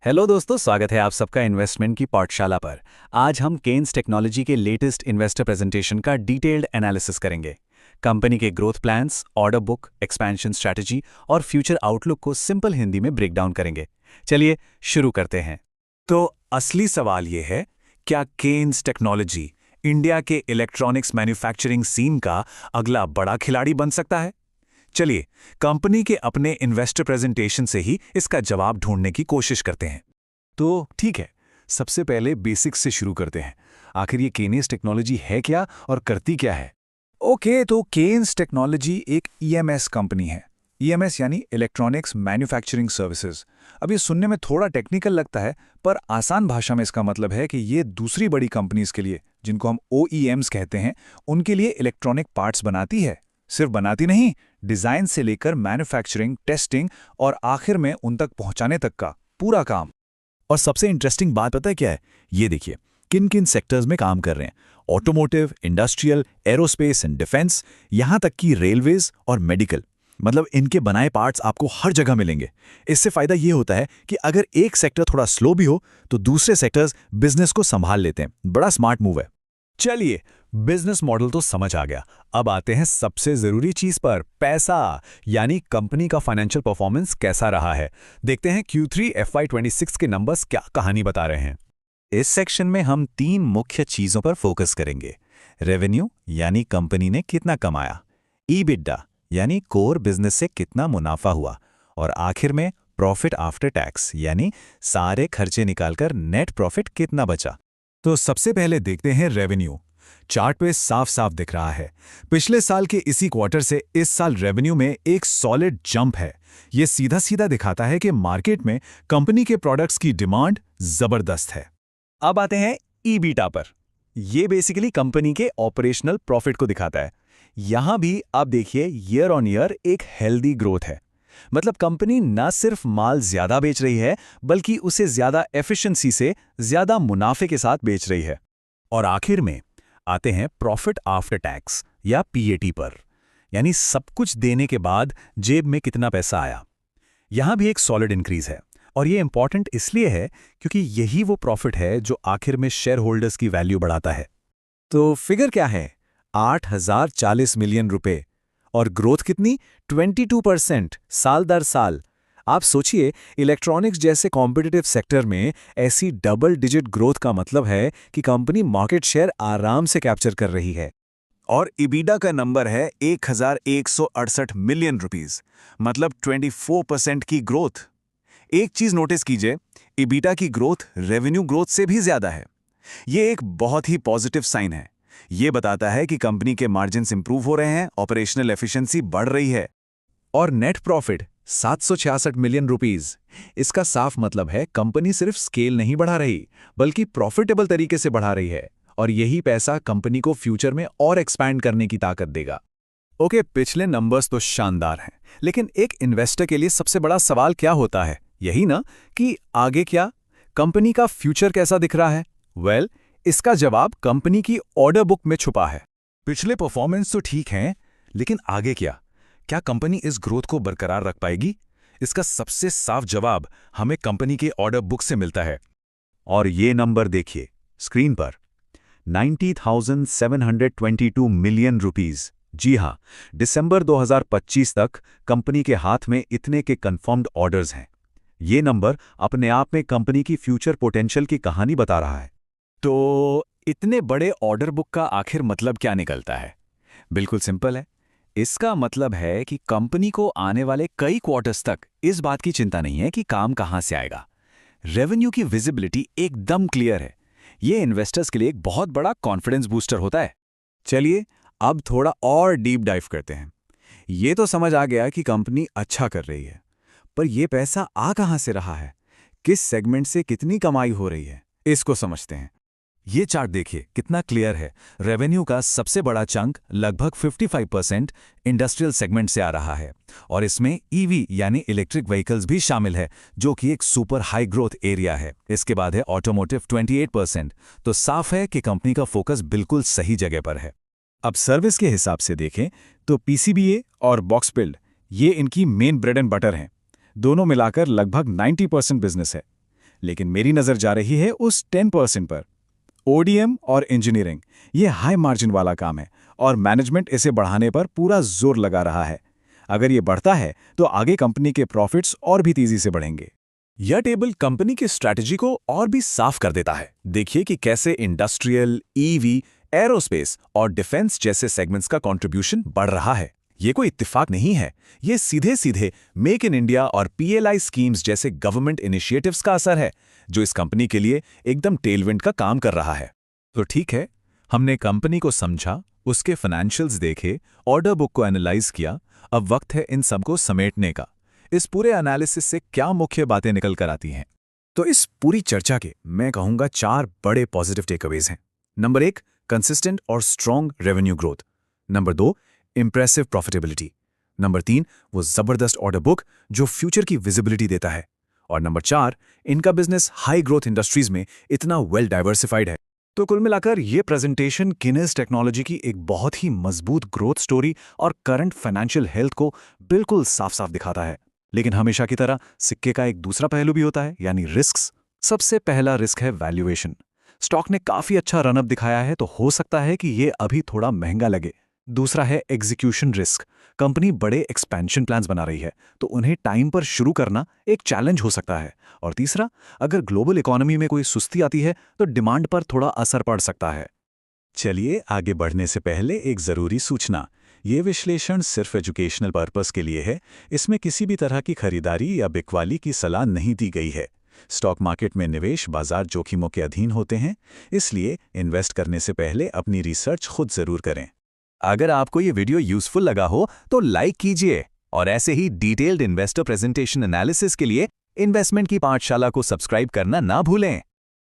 Hello दोस्तों, स्वागत है आप सबका इन्वेस्टमेंट की पाठशाला पर। आज हम केन्स टेक्नोलॉजी के लेटेस्ट इन्वेस्टर प्रेजेंटेशन का डिटेल्ड एनालिसिस करेंगे। कंपनी के growth plans, order book, expansion strategy और फ्यूचर आउटलुक को सिंपल हिंदी में ब्रेक डाउन करेंगे। चलिए शुरू करते हैं। तो असली सवाल ये है, क्या केन्स टेक्नोलॉजी इंडिया के इलेक्ट्रॉनिक्स मैन्युफैक्चरिंग सीन का अगला बड़ा खिलाड़ी बन सकता है? चलिए, कंपनी के अपने इन्वेस्टर प्रेजेंटेशन से ही इसका जवाब ढूंढने की कोशिश करते हैं। तो ठीक है, सबसे पहले बेसिक्स से शुरू करते हैं। आखिर ये केन्स टेक्नोलॉजी है क्या और करती क्या है? ओके, तो केन्स टेक्नोलॉजी एक ईएमएस कंपनी है। ईएमएस यानी इलेक्ट्रॉनिक्स मैन्युफैक्चरिंग सर्विसेज। अब ये सुनने में थोड़ा टेक्निकल लगता है, पर आसान भाषा में इसका मतलब है कि ये दूसरी बड़ी कंपनीज के लिए, जिनको हम ओईएम्स कहते हैं, उनके लिए इलेक्ट्रॉनिक पार्ट्स बनाती है। सिर्फ बनाती नहीं, डिजाइन से लेकर मैन्युफैक्चरिंग, टेस्टिंग और आखिर में उन तक पहुंचाने तक का पूरा काम। और सबसे इंटरेस्टिंग बात पता है क्या है? ये देखिए, किन किन सेक्टर्स में काम कर रहे हैं। Automotive, industrial, aerospace and defence, यहां तक कि रेलवेज और मेडिकल। मतलब इनके बनाए पार्ट्स आपको हर जगह मिलेंगे। इससे फायदा ये होता है कि अगर एक सेक्टर थोड़ा स्लो भी हो तो दूसरे सेक्टर्स बिजनेस को संभाल लेते हैं। बड़ा स्मार्ट मूव है। चलिए, बिजनेस मॉडल तो समझ आ गया। अब आते हैं सबसे जरूरी चीज पर, पैसा, यानी कंपनी का फाइनेंशियल परफॉर्मेंस कैसा रहा है। देखते हैं Q3 FY26 के नंबर्स क्या कहानी बता रहे हैं। इस सेक्शन में हम तीन मुख्य चीजों पर फोकस करेंगे। रेवेन्यू, यानी कंपनी ने कितना कमाया। ईबिटडा, यानी कोर बिजनेस से कितना मुनाफा हुआ। और आखिर में प्रॉफिट आफ्टर टैक्स, यानी सारे खर्चे निकालकर नेट प्रॉफिट कितना बचा। तो सबसे पहले देखते हैं रेवेन्यू। चार्ट पे साफ साफ दिख रहा है, पिछले साल के इसी क्वार्टर से इस साल रेवेन्यू में एक सॉलिड जंप है। ये सीधा सीधा दिखाता है कि मार्केट में कंपनी के प्रोडक्ट्स की डिमांड जबरदस्त है। अब आते हैं ईबीटा पर। ये बेसिकली कंपनी के ऑपरेशनल प्रॉफिट को दिखाता है। यहां भी आप देखिए, ईयर ऑन ईयर एक हेल्दी ग्रोथ है। मतलब कंपनी न सिर्फ माल ज्यादा बेच रही है, बल्कि उसे ज्यादा एफिशिएंसी से ज्यादा मुनाफे के साथ बेच रही है। और आखिर में आते हैं प्रॉफिट आफ्टर टैक्स या पीएटी पर, यानी सब कुछ देने के बाद जेब में कितना पैसा आया। यहां भी एक सॉलिड इंक्रीज है, और ये इंपॉर्टेंट इसलिए है क्योंकि यही वो प्रॉफिट है जो आखिर में शेयर होल्डर्स की वैल्यू बढ़ाता है। तो फिगर क्या है? 8,040 मिलियन रुपए। और ग्रोथ कितनी? 22% साल दर साल। आप सोचिए, इलेक्ट्रॉनिक्स जैसे कॉम्पिटिटिव सेक्टर में ऐसी डबल डिजिट ग्रोथ का मतलब है कि कंपनी मार्केट शेयर आराम से कैप्चर कर रही है। और इबीडा का नंबर है 1,168 मिलियन रुपीस, मतलब 24% की ग्रोथ। एक चीज नोटिस कीजिए, इबीडा की ग्रोथ रेवेन्यू ग्रोथ से भी ज्यादा है। ये एक बहुत ही पॉजिटिव साइन है। ये बताता है कि कंपनी के मार्जिन्स इंप्रूव हो रहे हैं, ऑपरेशनल एफिशिएंसी बढ़ रही है। और नेट प्रॉफिट 766 मिलियन रुपीस। इसका साफ मतलब है कंपनी सिर्फ स्केल नहीं बढ़ा रही, बल्कि प्रॉफिटेबल तरीके से बढ़ा रही है। और यही पैसा कंपनी को फ्यूचर में और एक्सपैंड करने की ताकत देगा। ओके, पिछले नंबर्स तो शानदार हैं, लेकिन एक इन्वेस्टर के लिए सबसे बड़ा सवाल क्या होता है? यही ना कि आगे क्या, कंपनी का फ्यूचर कैसा दिख रहा है? वेल, इसका जवाब कंपनी की ऑर्डर बुक में छुपा है। पिछले परफॉर्मेंस तो ठीक हैं, लेकिन आगे क्या? क्या कंपनी इस ग्रोथ को बरकरार रख पाएगी? इसका सबसे साफ जवाब हमें कंपनी के ऑर्डर बुक से मिलता है। और ये नंबर देखिए स्क्रीन पर, 90,722 मिलियन रुपीस। जी हां, दिसंबर 2025 तक कंपनी के हाथ में इतने के कंफर्म्ड ऑर्डर्स हैं। ये नंबर अपने आप में कंपनी की फ्यूचर पोटेंशियल की कहानी बता रहा है। तो इतने बड़े ऑर्डर बुक का आखिर मतलब क्या निकलता है? बिल्कुल सिंपल है। इसका मतलब है कि कंपनी को आने वाले कई क्वार्टर्स तक इस बात की चिंता नहीं है कि काम कहां से आएगा। रेवेन्यू की विजिबिलिटी एकदम क्लियर है। ये इन्वेस्टर्स के लिए एक बहुत बड़ा कॉन्फिडेंस बूस्टर होता है। चलिए, अब थोड़ा और डीप डाइव करते हैं। ये तो समझ आ गया कि कंपनी अच्छा कर रही है, पर यह पैसा आ कहां से रहा है? किस सेगमेंट से कितनी कमाई हो रही है, इसको समझते हैं। ये चार्ट देखिए कितना क्लियर है। रेवेन्यू का सबसे बड़ा चंक, लगभग 55%, इंडस्ट्रियल सेगमेंट से आ रहा है। और इसमें ईवी यानी इलेक्ट्रिक व्हीकल्स भी शामिल है, जो कि एक सुपर हाई ग्रोथ एरिया है। इसके बाद है ऑटोमोटिव 28%। तो साफ है कि कंपनी का फोकस बिल्कुल सही जगह पर है। अब सर्विस के हिसाब से देखें तो पीसीबीए और बॉक्स बिल्ड, ये इनकी मेन ब्रेड एंड बटर हैं। दोनों मिलाकर लगभग 90% बिजनेस है। लेकिन मेरी नज़र जा रही है उस 10% पर। ओडीएम और इंजीनियरिंग, ये हाई मार्जिन वाला काम है और मैनेजमेंट इसे बढ़ाने पर पूरा जोर लगा रहा है। अगर ये बढ़ता है तो आगे कंपनी के प्रॉफिट्स और भी तेजी से बढ़ेंगे। यह टेबल कंपनी की स्ट्रैटेजी को और भी साफ कर देता है। देखिए कि कैसे इंडस्ट्रियल, ईवी, एरोस्पेस और डिफेंस जैसे सेगमेंट्स का कंट्रीब्यूशन बढ़ रहा है। ये कोई इत्तेफाक नहीं है, ये सीधे सीधे मेक इन इंडिया और पीएलआई स्कीम्स जैसे गवर्नमेंट इनिशिएटिव्स का असर है, जो इस कंपनी के लिए एकदम टेलविंड का काम कर रहा है। तो ठीक है, हमने कंपनी को समझा, उसके फाइनेंशियल्स देखे, ऑर्डर बुक को एनालाइज किया। अब वक्त है इन सबको समेटने का। इस पूरे एनालिसिस से क्या मुख्य बातें निकल कर आती हैं? तो इस पूरी चर्चा के मैं कहूंगा 4 बड़े पॉजिटिव टेकअवेज हैं। नंबर 1, कंसिस्टेंट और strong revenue growth. Number 2, impressive profitability. Number 3, वो जबरदस्त ऑर्डर बुक जो फ्यूचर की विजिबिलिटी देता है। और नंबर 4, इनका बिजनेस हाई ग्रोथ इंडस्ट्रीज में इतना वेल डाइवर्सिफाइड है। तो कुल मिलाकर ये प्रेजेंटेशन किनेस टेक्नोलॉजी की एक बहुत ही मजबूत ग्रोथ स्टोरी और करंट फाइनेंशियल हेल्थ को बिल्कुल साफ साफ दिखाता है। लेकिन हमेशा की तरह सिक्के का एक दूसरा पहलू भी होता है, यानी रिस्क्स। सबसे पहला रिस्क है वैल्यूएशन। स्टॉक ने काफी अच्छा रनअप दिखाया है, तो हो सकता है कि ये अभी थोड़ा महंगा लगे। दूसरा है एग्जीक्यूशन रिस्क। कंपनी बड़े एक्सपेंशन प्लान्स बना रही है, तो उन्हें टाइम पर शुरू करना एक चैलेंज हो सकता है। और तीसरा, अगर ग्लोबल इकोनॉमी में कोई सुस्ती आती है तो डिमांड पर थोड़ा असर पड़ सकता है। चलिए आगे बढ़ने से पहले एक ज़रूरी सूचना। ये विश्लेषण सिर्फ एजुकेशनल पर्पस के लिए है। इसमें किसी भी तरह की खरीदारी या बिकवाली की सलाह नहीं दी गई है। स्टॉक मार्केट में निवेश बाजार जोखिमों के अधीन होते हैं, इसलिए इन्वेस्ट करने से पहले अपनी रिसर्च खुद ज़रूर करें। अगर आपको ये वीडियो यूजफुल लगा हो तो लाइक कीजिए और ऐसे ही डिटेल्ड इन्वेस्टर प्रेजेंटेशन एनालिसिस के लिए इन्वेस्टमेंट की पाठशाला को सब्सक्राइब करना ना भूलें।